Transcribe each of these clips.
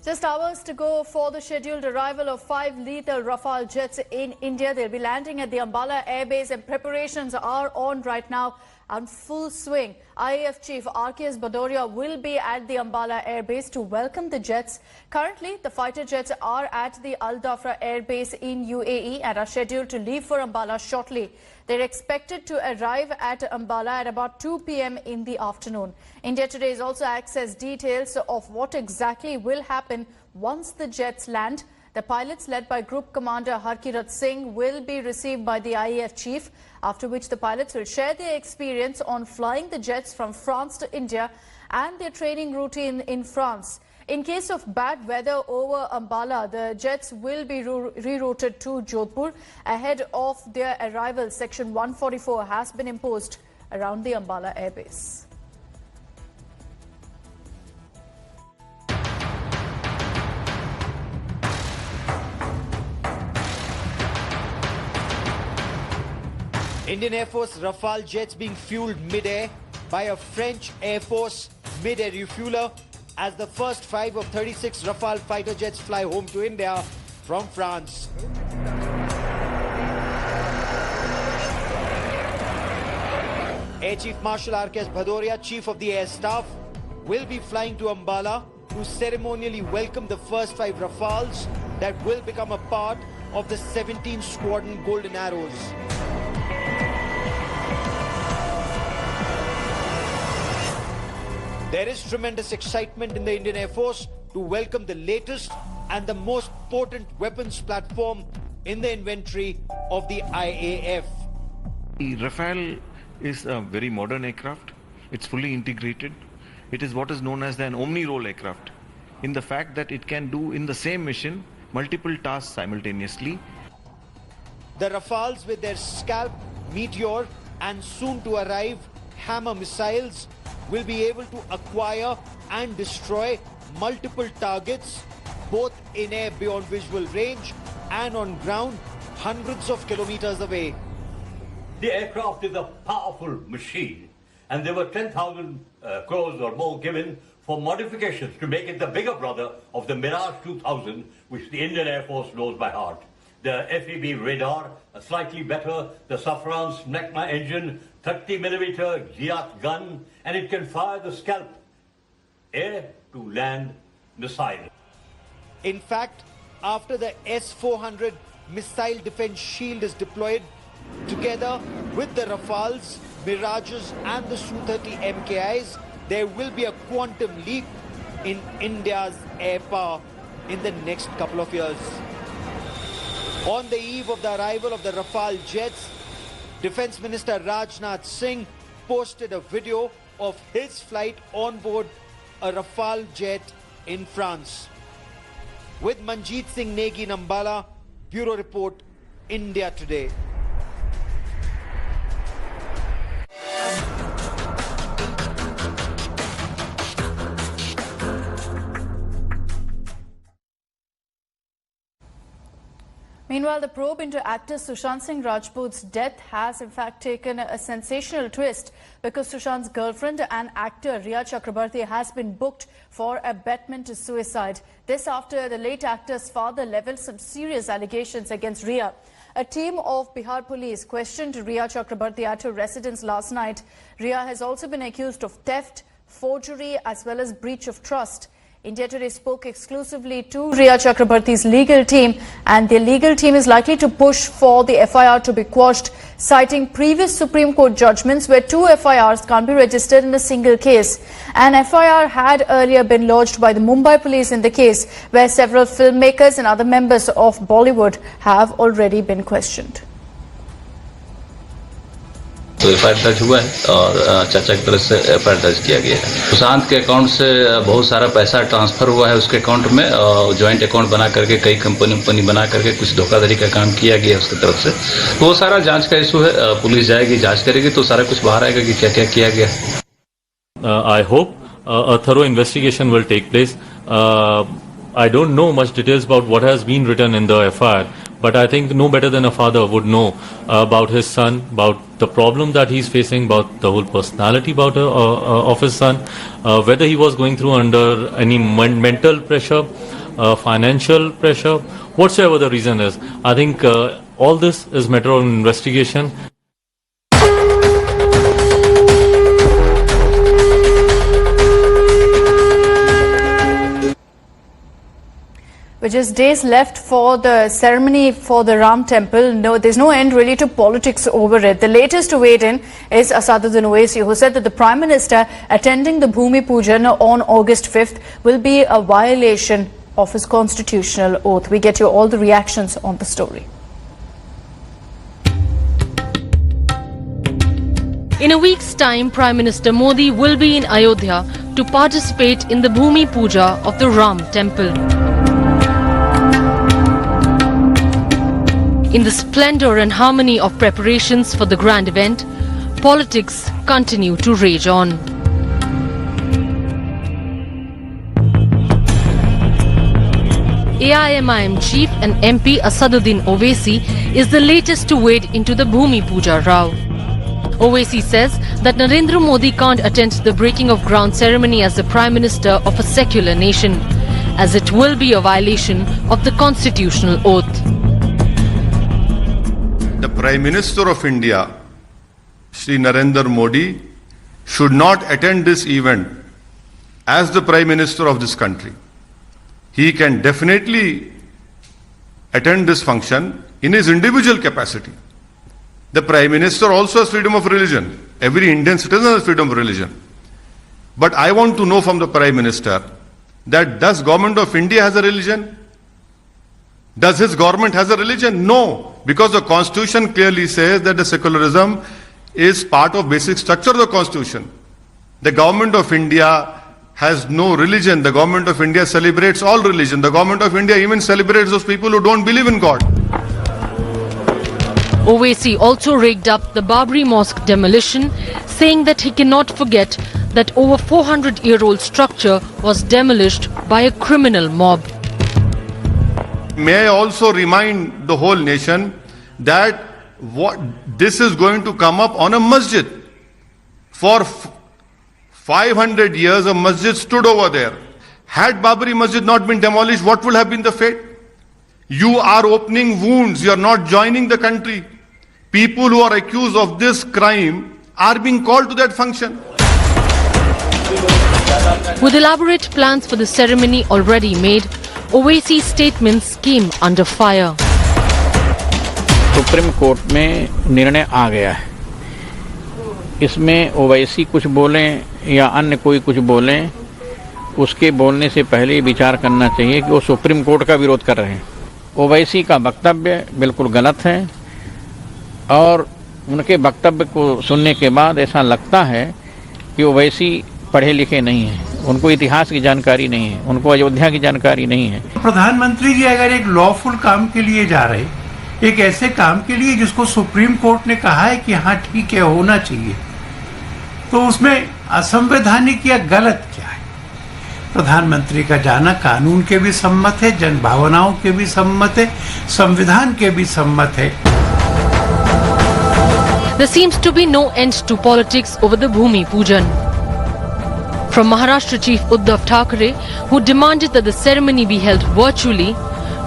Just hours to go for the scheduled arrival of 5 lethal Rafale jets in India. They'll be landing at the Ambala airbase and preparations are on right now and full swing. IAF Chief RKS Bhadoria will be at the Ambala airbase to welcome the jets. Currently, the fighter jets are at the Al Dhafra airbase in UAE and are scheduled to leave for Ambala shortly. They're expected to arrive at Ambala at about 2 p.m. in the afternoon. India Today has also accessed details of what exactly will happen once the jets land. The pilots, led by Group Commander Sushant Singh, will be received by the IAF chief, after which the pilots will share their experience on flying the jets from France to India and their training routine in France. In case of bad weather over Ambala, the jets will be rerouted to Jodhpur. Ahead of their arrival, Section 144 has been imposed around the Ambala airbase. Indian Air Force Rafale jets being fueled mid-air by a French Air Force mid-air refueler as the first 5 of 36 Rafale fighter jets fly home to India from France. Air Chief Marshal RKS Bhadoria, Chief of the Air Staff, will be flying to Ambala to ceremonially welcome the first 5 Rafales that will become a part of the 17th Squadron Golden Arrows. There is tremendous excitement in the Indian Air Force to welcome the latest and the most potent weapons platform in the inventory of the IAF. The Rafale is a very modern aircraft. It's fully integrated. It is what is known as an omni-role aircraft, in the fact that it can do in the same mission multiple tasks simultaneously. The Rafales, with their Scalp, Meteor and soon to arrive Hammer missiles, will be able to acquire and destroy multiple targets, both in air beyond visual range and on ground hundreds of kilometers away. The aircraft is a powerful machine, and there were 10,000 crores or more given for modifications to make it the bigger brother of the Mirage 2000, which the Indian Air Force knows by heart. The FEB radar, slightly better, the Safran Smegma engine, 30mm Giat gun, and it can fire the Scalp air-to-land missile. In fact, after the S-400 missile defense shield is deployed, together with the Rafales, Mirages and the Su-30 MKIs, there will be a quantum leap in India's air power in the next couple of years. On the eve of the arrival of the Rafale jets, Defence Minister Rajnath Singh posted a video of his flight on board a Rafale jet in France. With Manjeet Singh Negi in Ambala, Bureau Report, India Today. Meanwhile, the probe into actor Sushant Singh Rajput's death has in fact taken a sensational twist because Sushant's girlfriend and actor Rhea Chakrabarti has been booked for abetment to suicide. This after the late actor's father leveled some serious allegations against Rhea. A team of Bihar police questioned Rhea Chakrabarti at her residence last night. Rhea has also been accused of theft, forgery as well as breach of trust. India Today spoke exclusively to Rhea Chakrabarti's legal team, and their legal team is likely to push for the FIR to be quashed, citing previous Supreme Court judgments where 2 FIRs can't be registered in a single case. An FIR had earlier been lodged by the Mumbai police in the case, where several filmmakers and other members of Bollywood have already been questioned. तो FIR दर्ज हुआ है और चाचा की तरफ से FIR दर्ज किया गया है। सुशांत के अकाउंट से बहुत सारा पैसा ट्रांसफर हुआ है उसके अकाउंट में, जॉइंट अकाउंट बना करके कई कंपनी बना करके कुछ धोखाधड़ी का काम किया गया उसकी तरफ से। वो सारा जांच का इशू है, पुलिस जाएगी जांच करेगी तो सारा कुछ बाहर आएगा कि क्या क्या किया गया। I hope a thorough investigation will take place. I don't know much details about what has been written in the FIR. But I think no better than a father would know about his son, about the problem that he's facing, about the whole personality of his son, whether he was going through under any mental pressure, financial pressure, whatsoever the reason is. I think all this is matter of investigation. With just days left for the ceremony for the Ram temple, there's no end really to politics over it. The latest to wade in is Asaduddin Owaisi, who said that the Prime Minister attending the Bhumi Pujan on August 5th will be a violation of his constitutional oath. We get you all the reactions on the story. In a week's time, Prime Minister Modi will be in Ayodhya to participate in the Bhumi Puja of the Ram temple. In the splendor and harmony of preparations for the grand event, politics continue to rage on. AIMIM chief and MP Asaduddin Owaisi is the latest to wade into the Bhumi Puja row. Owaisi says that Narendra Modi can't attend the breaking of ground ceremony as the Prime Minister of a secular nation, as it will be a violation of the constitutional oath. The Prime Minister of India, Shri Narendra Modi, should not attend this event as the Prime Minister of this country. He can definitely attend this function in his individual capacity. The Prime Minister also has freedom of religion. Every Indian citizen has freedom of religion. But I want to know from the Prime Minister that does Government of India has a religion? Does his government has a religion? No, because the Constitution clearly says that the secularism is part of basic structure of the Constitution. The Government of India has no religion. The Government of India celebrates all religion. The Government of India even celebrates those people who don't believe in God. Owaisi also rigged up the Babri Mosque demolition, saying that he cannot forget that over 400-year-old structure was demolished by a criminal mob. May I also remind the whole nation that this is going to come up on a masjid. For 500 years a masjid stood over there. Had Babri Masjid not been demolished, what would have been the fate? You are opening wounds, you are not joining the country. People who are accused of this crime are being called to that function. With elaborate plans for the ceremony already made, Owaisi's statements came under fire. Supreme court में निर्णय आ गया है. इसमें ओवैसी कुछ बोलें या अन्य कोई कुछ बोलें, उसके बोलने से पहले विचार करना चाहिए कि वो सुप्रीम कोर्ट का विरोध कर रहे हैं. ओवैसी का वक्तव्य बिल्कुल गलत है और उनके वक्तव्य को सुनने के बाद ऐसा लगता है कि ओवैसी पढ़े लिखे नहीं हैं. उनको इतिहास की जानकारी नहीं है, उनको अयोध्या की जानकारी नहीं है. प्रधानमंत्री जी अगर एक लॉफुल काम के लिए जा रहे, एक ऐसे काम के लिए जिसको सुप्रीम कोर्ट ने कहा है कि हाँ ठीक है होना चाहिए, तो उसमें असंवैधानिक या गलत क्या है? प्रधानमंत्री का जाना कानून के भी सम्मत है, जन भावनाओं के भी सम्मत है, संविधान के भी सम्मत है. There seems to be no end to politics over the Bhumi Pujan. From Maharashtra Chief Uddhav Thackeray, who demanded that the ceremony be held virtually,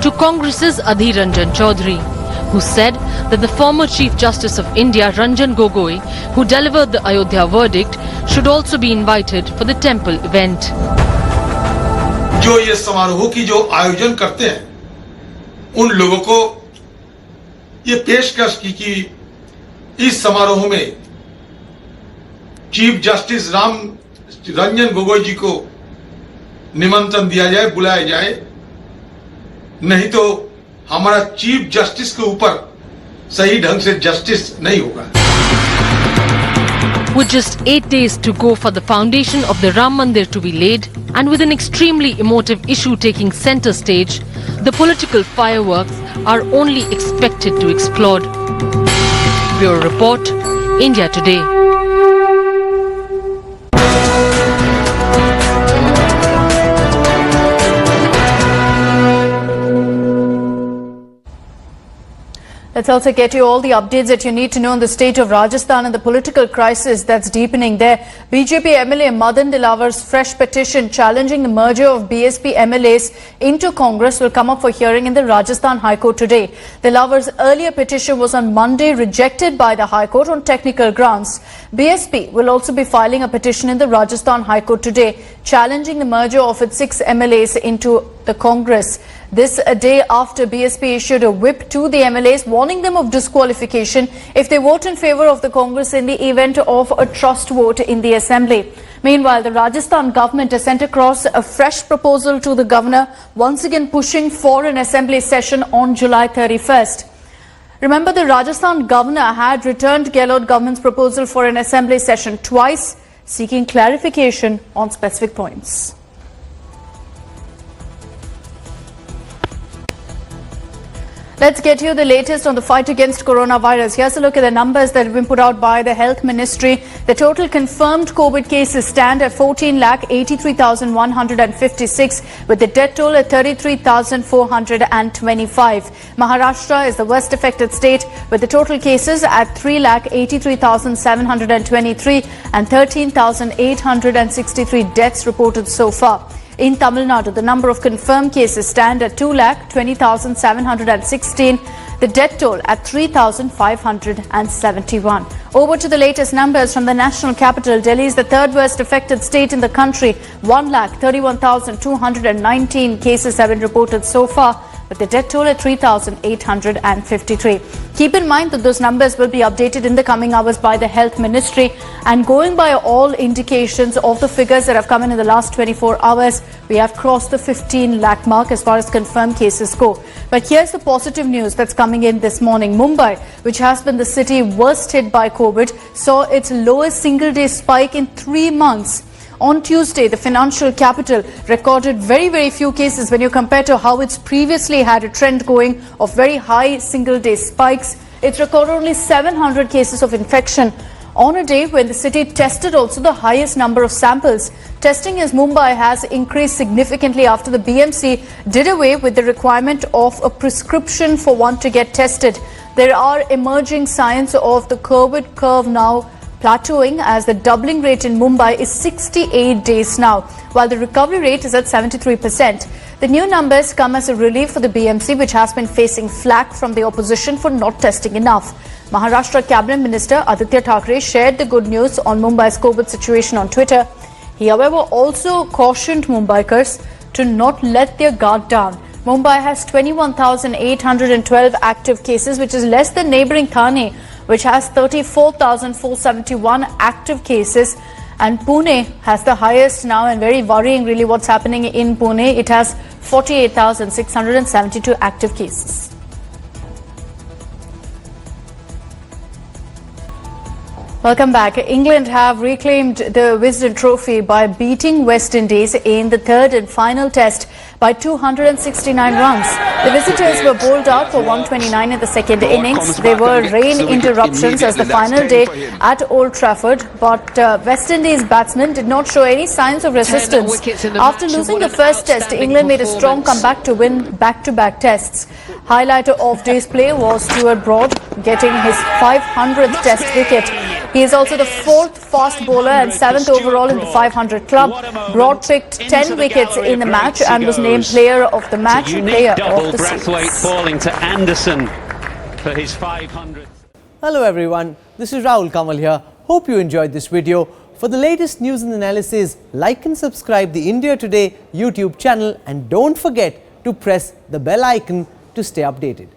to Congress's Adhir Ranjan Chaudhary, who said that the former Chief Justice of India, Ranjan Gogoi, who delivered the Ayodhya verdict, should also be invited for the temple event. जो ये समारोह की जो आयोजन करते हैं, उन लोगों को ये पेशकश की कि इस समारोह में चीफ जस्टिस रंजन गोगोई जी को निमंत्रण दिया जाए, बुलाया जाए, नहीं तो हमारा चीफ जस्टिस के ऊपर सही ढंग से जस्टिस नहीं होगा. With just 8 days to go for the foundation of the Ram Mandir to be laid, and with an extremely emotive issue taking center stage, the political fireworks are only expected to explode. Bureau Report, India Today. Let's Let's also get you all the updates that you need to know on the state of Rajasthan and the political crisis that's deepening there. BJP MLA Madan Dilawar's fresh petition challenging the merger of BSP MLAs into Congress will come up for hearing in the Rajasthan High Court today. Dilawar's earlier petition was on Monday rejected by the High Court on technical grounds. BSP will also be filing a petition in the Rajasthan High Court today challenging the merger of its 6 MLAs into the Congress. This a day after BSP issued a whip to the MLAs warning them of disqualification if they vote in favour of the Congress in the event of a trust vote in the Assembly. Meanwhile, the Rajasthan government has sent across a fresh proposal to the governor, once again pushing for an Assembly session on July 31st. Remember, the Rajasthan governor had returned Gehlot government's proposal for an Assembly session twice, seeking clarification on specific points. Let's get you the latest on the fight against coronavirus. Here's a look at the numbers that have been put out by the Health Ministry. The total confirmed COVID cases stand at 14,83,156 with the death toll at 33,425. Maharashtra is the worst affected state with the total cases at 3,83,723 and 13,863 deaths reported so far. In Tamil Nadu, the number of confirmed cases stand at 2,20,716. The death toll at 3,571. Over to the latest numbers from the national capital. Delhi is the third worst affected state in the country. 1,31,219 cases have been reported so far, with the death toll at 3,853. Keep in mind that those numbers will be updated in the coming hours by the Health Ministry. And going by all indications of the figures that have come in the last 24 hours, we have crossed the 15 lakh mark as far as confirmed cases go. But here's the positive news that's coming in this morning. Mumbai, which has been the city worst hit by COVID, saw its lowest single-day spike in 3 months. On Tuesday, the financial capital recorded very few cases when you compare to how it's previously had a trend going of very high single-day spikes. It recorded only 700 cases of infection on a day when the city tested also the highest number of samples. Testing in Mumbai has increased significantly after the BMC did away with the requirement of a prescription for one to get tested. There are emerging signs of the COVID curve now plateauing as the doubling rate in Mumbai is 68 days now, while the recovery rate is at 73%. The new numbers come as a relief for the BMC, which has been facing flack from the opposition for not testing enough. Maharashtra Cabinet Minister Aditya Thackeray shared the good news on Mumbai's COVID situation on Twitter. He, however, also cautioned Mumbaikars to not let their guard down. Mumbai has 21,812 active cases, which is less than neighbouring Thane, which has 34,471 active cases, and Pune has the highest now, and very worrying really what's happening in Pune. It has 48,672 active cases. Welcome back. England have reclaimed the Wisden Trophy by beating West Indies in the third and final test by 269 runs. The visitors were bowled out for 129 in the second innings. There were rain interruptions as the final day at Old Trafford, but West Indies batsmen did not show any signs of resistance. After losing the first test, England made a strong comeback to win back-to-back tests. Highlight of day's play was Stuart Broad getting his 500th test wicket. He is also the 4th fast bowler and 7th overall in the 500 club. Broad picked 10 wickets in the match and was named player of the match, player of the series. Falling to Anderson for his 500th. Hello everyone, this is Rahul Kamal here. Hope you enjoyed this video. For the latest news and analysis, like and subscribe the India Today YouTube channel, and don't forget to press the bell icon to stay updated.